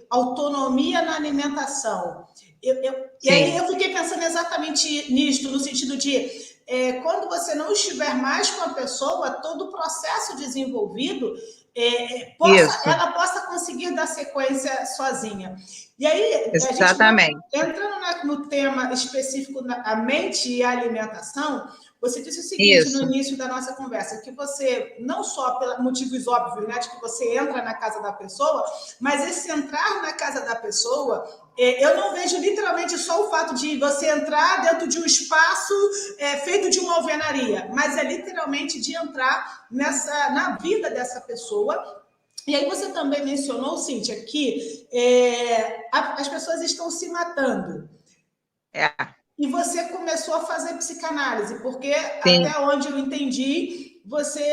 autonomia na alimentação. E aí eu fiquei pensando exatamente nisto, no sentido de quando você não estiver mais com a pessoa, todo o processo desenvolvido ela possa conseguir dar sequência sozinha. E aí, exatamente. Entrando no tema específico, a mente e a alimentação, você disse o seguinte no início da nossa conversa, que você, não só por motivos óbvios, né, de que você entra na casa da pessoa, mas esse entrar na casa da pessoa, eu não vejo literalmente só o fato de você entrar dentro de um espaço feito de uma alvenaria, mas é literalmente de entrar na vida dessa pessoa. E aí você também mencionou, Cíntia, que as pessoas estão se matando. E você começou a fazer psicanálise, porque até onde eu entendi, você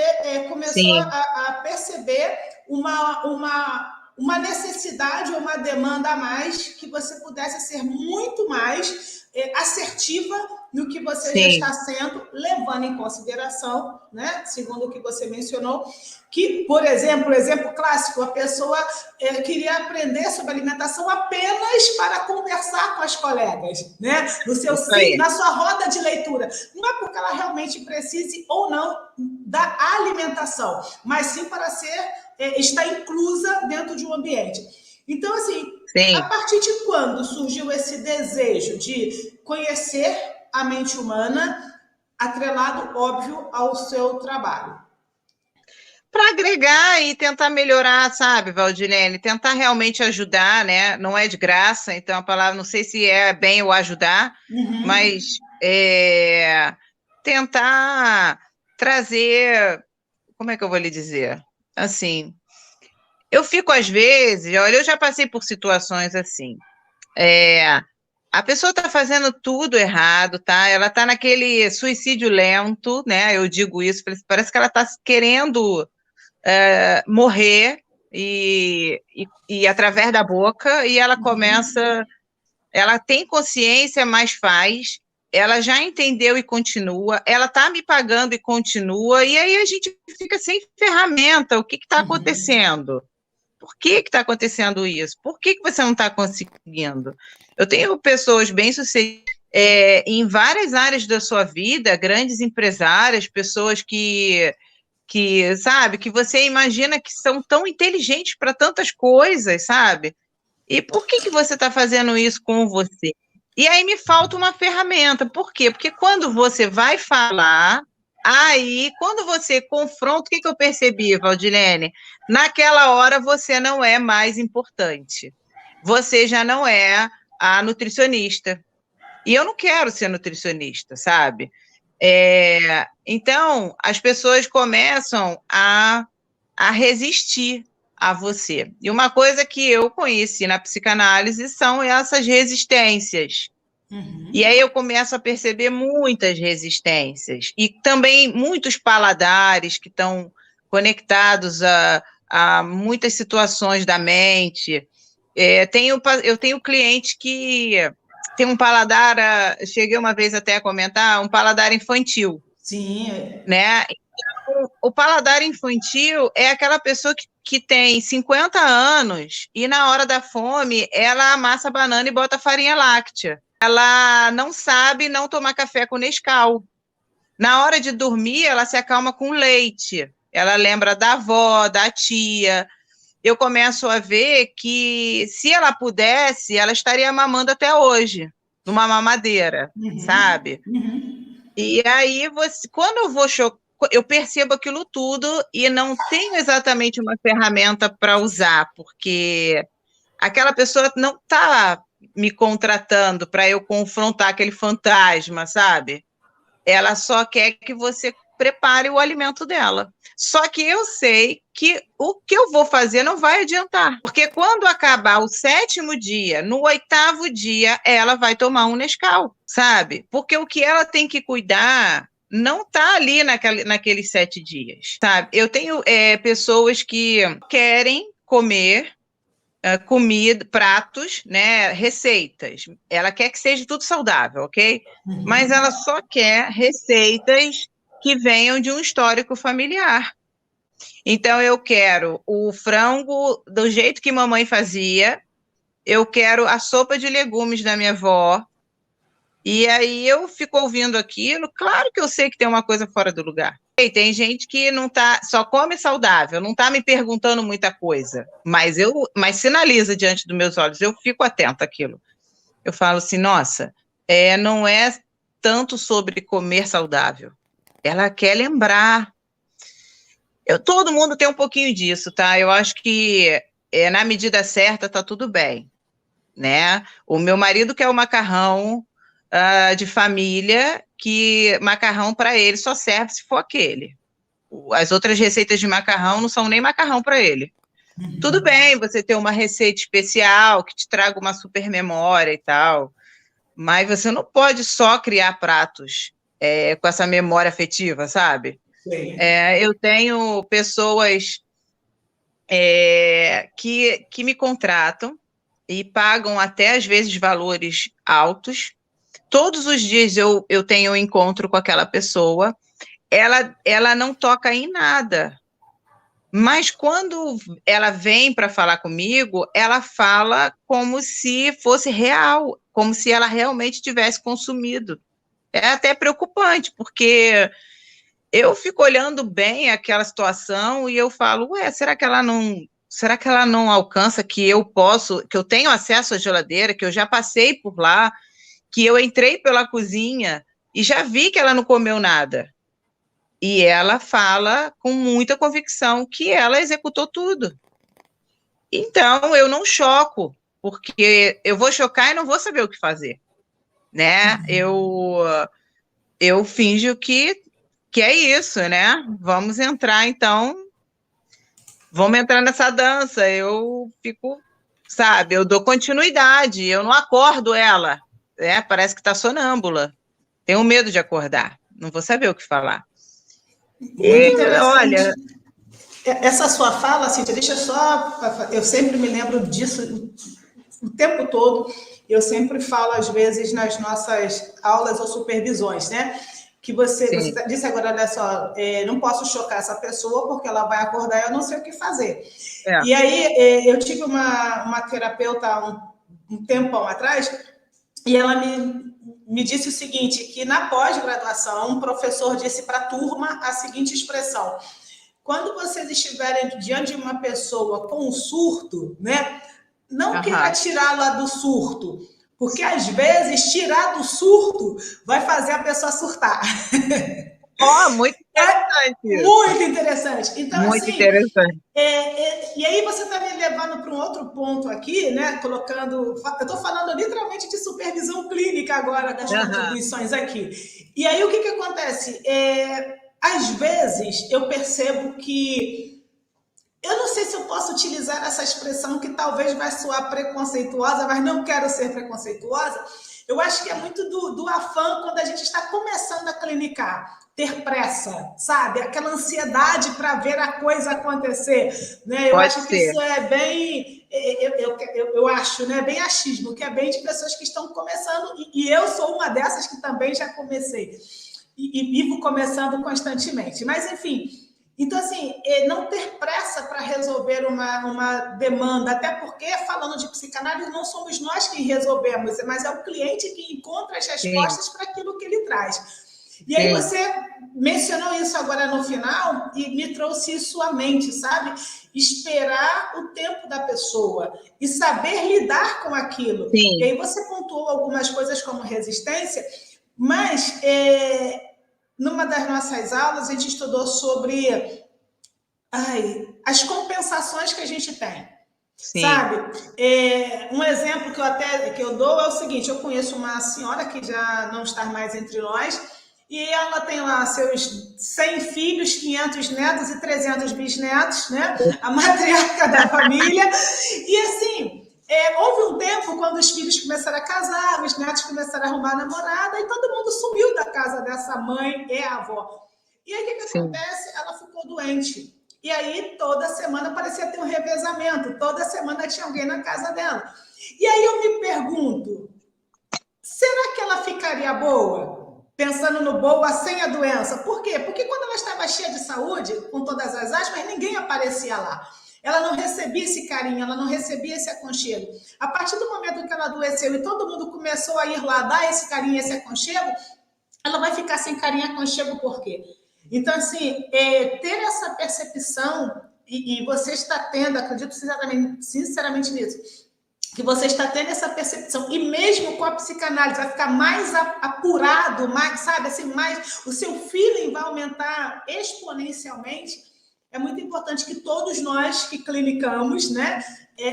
começou a perceber uma necessidade ou uma demanda a mais que você pudesse ser muito mais assertiva no que você já está sendo, levando em consideração, né, segundo o que você mencionou, que, por exemplo, exemplo clássico, a pessoa queria aprender sobre alimentação apenas para conversar com as colegas, né, na sua roda de leitura. Não é porque ela realmente precise ou não da alimentação, mas sim para estar inclusa dentro de um ambiente. Então, assim, a partir de quando surgiu esse desejo de conhecer a mente humana, atrelado, óbvio, ao seu trabalho? Para agregar e tentar melhorar, sabe, Valdilene? Tentar realmente ajudar, né? Não é de graça, então a palavra, não sei se é bem o ajudar, mas tentar trazer, como é que eu vou lhe dizer? Assim, eu fico às vezes, olha, eu já passei por situações assim, a pessoa está fazendo tudo errado, tá? Ela está naquele suicídio lento, né? Eu digo isso, parece que ela está querendo morrer e através da boca, e ela começa, ela tem consciência, mas faz, ela já entendeu e continua, ela está me pagando e continua, e aí a gente fica sem ferramenta. O que está acontecendo? Por que está acontecendo isso? Por que você não está conseguindo? Eu tenho pessoas bem-sucedidas em várias áreas da sua vida, grandes empresárias, pessoas que sabe, que você imagina que são tão inteligentes para tantas coisas, sabe? E por que você está fazendo isso com você? E aí me falta uma ferramenta. Por quê? Porque quando você vai falar, aí, quando você confronta, o que eu percebi, Valdilene? Naquela hora você não é mais importante. Você já não é a nutricionista. E eu não quero ser nutricionista, sabe? Então, as pessoas começam a resistir a você. E uma coisa que eu conheci na psicanálise são essas resistências. E aí eu começo a perceber muitas resistências. E também muitos paladares que estão conectados a muitas situações da mente. Eu tenho cliente que tem um paladar, cheguei uma vez até a comentar, um paladar infantil. Sim. Né? Então, o paladar infantil é aquela pessoa que tem 50 anos e na hora da fome ela amassa a banana e bota farinha láctea. Ela não sabe não tomar café com Nescau. Na hora de dormir, ela se acalma com leite. Ela lembra da avó, da tia. Eu começo a ver que, se ela pudesse, ela estaria mamando até hoje, numa mamadeira, sabe? E aí, quando eu percebo aquilo tudo e não tenho exatamente uma ferramenta para usar, porque aquela pessoa não está me contratando para eu confrontar aquele fantasma, sabe? Ela só quer que você prepare o alimento dela. Só que eu sei que o que eu vou fazer não vai adiantar, porque quando acabar o 7º dia, no 8º dia, ela vai tomar um Nescau, sabe? Porque o que ela tem que cuidar não está ali naqueles 7 dias, sabe? Eu tenho pessoas que querem comer comida, pratos, né, receitas. Ela quer que seja tudo saudável, ok? Mas ela só quer receitas que venham de um histórico familiar. Então, eu quero o frango do jeito que mamãe fazia, eu quero a sopa de legumes da minha avó, e aí eu fico ouvindo aquilo, claro que eu sei que tem uma coisa fora do lugar. E tem gente que não tá, só come saudável, não está me perguntando muita coisa, mas sinaliza diante dos meus olhos, eu fico atenta àquilo. Eu falo assim, nossa, não é tanto sobre comer saudável. Ela quer lembrar. Todo mundo tem um pouquinho disso, tá? Eu acho que na medida certa tá tudo bem, né? O meu marido quer o macarrão de família, que macarrão para ele só serve se for aquele. As outras receitas de macarrão não são nem macarrão para ele. Tudo bem você ter uma receita especial que te traga uma super memória e tal, mas você não pode só criar pratos com essa memória afetiva, sabe? Eu tenho pessoas que me contratam e pagam até, às vezes, valores altos. Todos os dias eu tenho um encontro com aquela pessoa, ela não toca em nada, mas quando ela vem para falar comigo, ela fala como se fosse real, como se ela realmente tivesse consumido. É até preocupante, porque eu fico olhando bem aquela situação e eu falo, ué, será que ela não alcança que eu tenho acesso à geladeira, que eu já passei por lá, que eu entrei pela cozinha e já vi que ela não comeu nada. E ela fala com muita convicção que ela executou tudo. Então, eu não choco, porque eu vou chocar e não vou saber o que fazer, né? Eu finjo que é isso, né? Vamos entrar, então, vamos entrar nessa dança. Eu fico, sabe, eu dou continuidade, eu não acordo ela, né? Parece que está sonâmbula. Tenho medo de acordar, não vou saber o que falar. Muito interessante. Olha, essa sua fala, Cíntia, deixa só... Eu sempre me lembro disso o tempo todo. Eu sempre falo, às vezes, nas nossas aulas ou supervisões, né? Que você disse agora, olha só, não posso chocar essa pessoa porque ela vai acordar e eu não sei o que fazer. E aí, eu tive uma terapeuta um tempão atrás e ela me disse o seguinte, que na pós-graduação, um professor disse para a turma a seguinte expressão: quando vocês estiverem diante de uma pessoa com um surto, né, não queira tirá-la do surto, porque às vezes tirar do surto vai fazer a pessoa surtar. Muito interessante. Muito interessante. Então, muito assim, interessante. E aí você está me levando para um outro ponto aqui, né? Colocando. Eu estou falando literalmente de supervisão clínica agora das contribuições aqui. E aí o que acontece? Às vezes eu percebo que eu não sei se eu posso utilizar essa expressão que talvez vai soar preconceituosa, mas não quero ser preconceituosa. Eu acho que é muito do afã quando a gente está começando a clinicar, ter pressa, sabe? Aquela ansiedade para ver a coisa acontecer, né? Eu acho que isso é bem, eu acho, né? Bem achismo, que é bem de pessoas que estão começando, e eu sou uma dessas que também já comecei, e vivo começando constantemente. Mas, enfim, então, assim, não ter pressa para resolver uma demanda, até porque, falando de psicanálise, não somos nós que resolvemos, mas é o cliente que encontra as respostas para aquilo que ele traz. E aí você mencionou isso agora no final e me trouxe isso à mente, sabe? Esperar o tempo da pessoa e saber lidar com aquilo. E aí você pontuou algumas coisas como resistência, mas... numa das nossas aulas, a gente estudou sobre as compensações que a gente tem. Sabe? Um exemplo que eu dou é o seguinte: eu conheço uma senhora que já não está mais entre nós e ela tem lá seus 100 filhos, 500 netos e 300 bisnetos, né? A matriarca da família. E assim... houve um tempo quando os filhos começaram a casar, os netos começaram a arrumar namorada e todo mundo sumiu da casa dessa mãe e a avó. E aí o que acontece? Ela ficou doente. E aí toda semana parecia ter um revezamento, toda semana tinha alguém na casa dela. E aí eu me pergunto, será que ela ficaria boa? pensando no boa sem a doença. Por quê? Porque quando ela estava cheia de saúde, com todas as aspas, ninguém aparecia lá. Ela não recebia esse carinho, ela não recebia esse aconchego. A partir do momento que ela adoeceu e todo mundo começou a ir lá dar esse carinho, esse aconchego, ela vai ficar sem carinho e aconchego por quê? Então, assim, ter essa percepção, e você está tendo, acredito sinceramente nisso, que você está tendo essa percepção, e mesmo com a psicanálise vai ficar mais apurado, mais, sabe, assim, mais, o seu feeling vai aumentar exponencialmente. É muito importante que todos nós que clinicamos, né,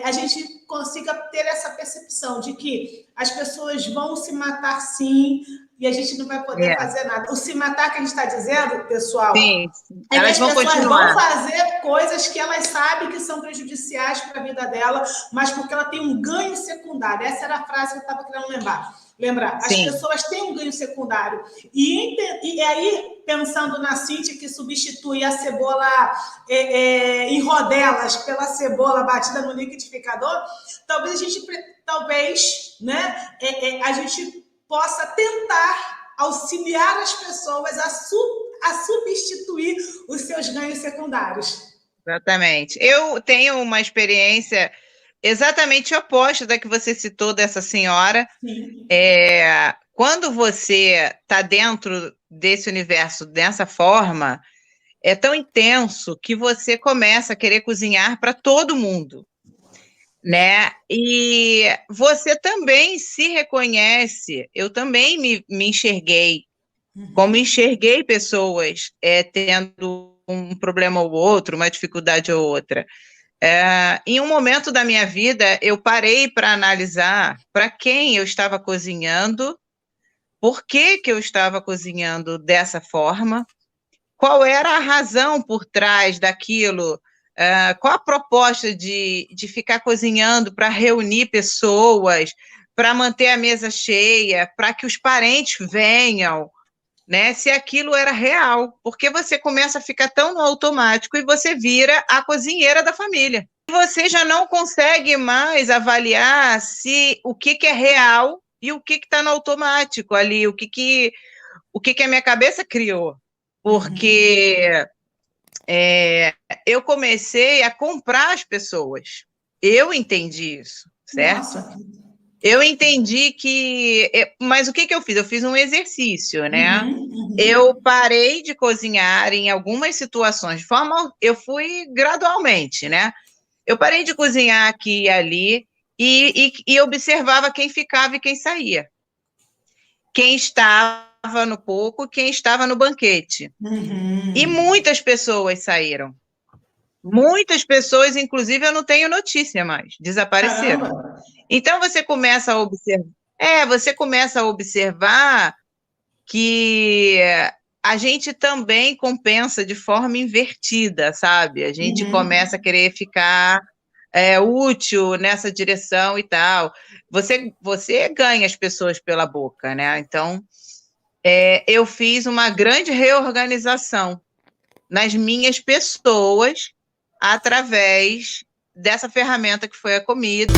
a gente consiga ter essa percepção de que as pessoas vão se matar sim, e a gente não vai poder fazer nada. O se matar que a gente está dizendo, pessoal, sim, é que as pessoas vão fazer coisas que elas sabem que são prejudiciais para a vida dela, mas porque ela tem um ganho secundário. Essa era a frase que eu estava querendo lembrar. As pessoas têm um ganho secundário. E aí, pensando na Cíntia, que substitui a cebola em rodelas pela cebola batida no liquidificador, talvez a gente possa tentar auxiliar as pessoas a substituir os seus ganhos secundários. Exatamente. Eu tenho uma experiência exatamente oposta da que você citou dessa senhora. Quando você está dentro desse universo dessa forma, é tão intenso que você começa a querer cozinhar para todo mundo, né? E você também se reconhece, eu também me enxerguei, como enxerguei pessoas tendo um problema ou outro, uma dificuldade ou outra. Em um momento da minha vida, eu parei para analisar para quem eu estava cozinhando, por que eu estava cozinhando dessa forma, qual era a razão por trás daquilo, qual a proposta de ficar cozinhando para reunir pessoas, para manter a mesa cheia, para que os parentes venham, né? Se aquilo era real, porque você começa a ficar tão no automático e você vira a cozinheira da família. Você já não consegue mais avaliar se o que é real e o que está no automático ali, o que a minha cabeça criou. Porque eu comecei a comprar as pessoas. Eu entendi isso, certo? Nossa. Eu entendi que... Mas o que eu fiz? Eu fiz um exercício, né? Eu parei de cozinhar em algumas situações, de forma... Eu fui gradualmente, né? Eu parei de cozinhar aqui e ali e observava quem ficava e quem saía. Quem estava no pouco, quem estava no banquete. E muitas pessoas saíram. Muitas pessoas, inclusive, eu não tenho notícia mais, desapareceram. Caramba. Então, você começa a observar... você começa a observar que a gente também compensa de forma invertida, sabe? A gente começa a querer ficar útil nessa direção e tal. Você ganha as pessoas pela boca, né? Então, eu fiz uma grande reorganização nas minhas pessoas através dessa ferramenta que foi a comida.